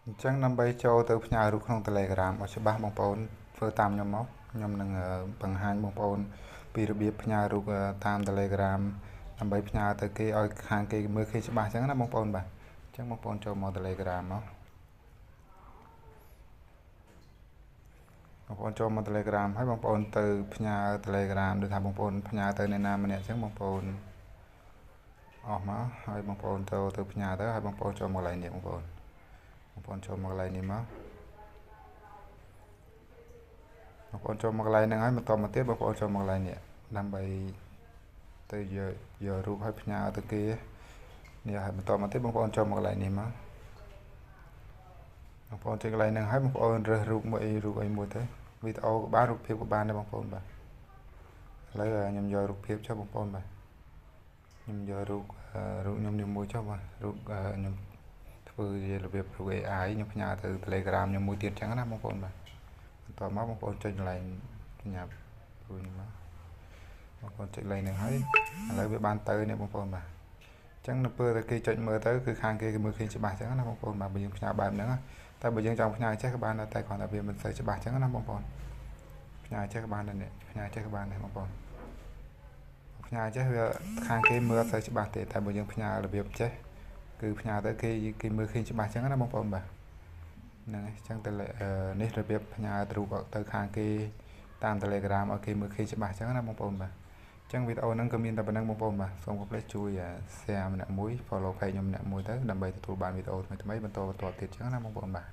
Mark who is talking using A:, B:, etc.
A: ចឹងដើម្បីចូលទៅផ្ញើរូបក្នុង Telegram ឲ្យច្បាស់បងប្អូនធ្វើតាមខ្ញុំមកខ្ញុំនឹងបង្ហាញបងប្អូនពីរបៀបផ្ញើរូបតាម Telegram ដើម្បីផ្ញើទៅគេឲ្យខាងគេមើលឃើញច្បាស់ចឹងណាបងប្អូនបាទចឹងបងប្អូនចូលមក Telegram មកបងប្អូនចូលមក Telegram ហើយបងប្អូនទៅផ្ញើ Telegram ដូចថាបងប្អូនផ្ញើទៅអ្នកណាម្នាក់ចឹងបងប្អូនអស់មកហើយបងប្អូនទៅផ្ញើទៅហើយបងប្អូនចូលមកកន្លែងនេះបងប្អូនចូលមកកន្លែងនេះមកបងប្អូនចូលមកកន្លែងហ្នឹងហើយបន្តមកទៀតបងប្អូនចូលមកកន្លែងនេះដើម្បីទៅយករូបឲ្យផ្ញើទៅគេនេះហើយបន្តមកទៀតបងប្អូនចូលមកកន្លែងនេះមកបងប្អូនចូលកន្លែងហ្នឹងហើយបងប្អូនរើសរូបមួយអីមួយទៅវីដេអូក៏បានរូបភាពក៏បានដែរបងប្អូនបាទឥឡូវខ្ញុំយករូបភាពចុះបងប្អូនបាទខ្ញុំយករូបខ្ញុំនេះមួយចុះបាទរូបខ្ញុំធ្វើជារបៀបរូប AI ខ្ញុំផ្ញើទៅ Telegram ខ្ញុំមួយទៀតចឹងណាបងប្អូនបាទបន្តមកបងប្អូនចុចកន្លែងញ៉ាប់រួចមកបងប្អូនចុចកន្លែងហ្នឹងហើយឥឡូវវាបានទៅនេះបងប្អូនបាទចឹងនៅពេលដែលគេចុចមើលទៅគឺខាងគេមើលឃើញច្បាស់ចឹងណាបងប្អូនបាទបើយើងផ្ញើបែបហ្នឹងតែបើយើងចង់ផ្ញើចេះក៏បានដែរតែគ្រាន់តែវាមិនសូវច្បាស់ចឹងណាបងប្អូនផ្ញើចេះក៏បានដែរនេះផ្ញើចេះក៏បានដែរបងប្អូនផ្ញើចេះវាខាងគេមើលអត់សូវច្បាស់ទេតែបើយើងផ្ញើរបៀបចេះគឺផ្ញើទៅគេមើលឃើញច្បាស់ចឹងណាបងប្អូនបាទហ្នឹងហើយចឹងទៅនេះរបៀបផ្ញើរូបទៅខាងគេតាម Telegram ឲ្យគេមើលឃើញច្បាស់ចឹងណាបងប្អូនបាទចឹងវីដេអូហ្នឹងក៏មានតែប៉ុណ្្នឹងបងប្អូនបាទសូមកុំភ្លេចជួយ share ម្នាក់មួយ follow page ខ្ញុំម្នាក់មួយទៅដើម្បីទទួលបានវីដេអូថ្មីៗបន្តទៀតចឹងណាបងប្អូនបាទ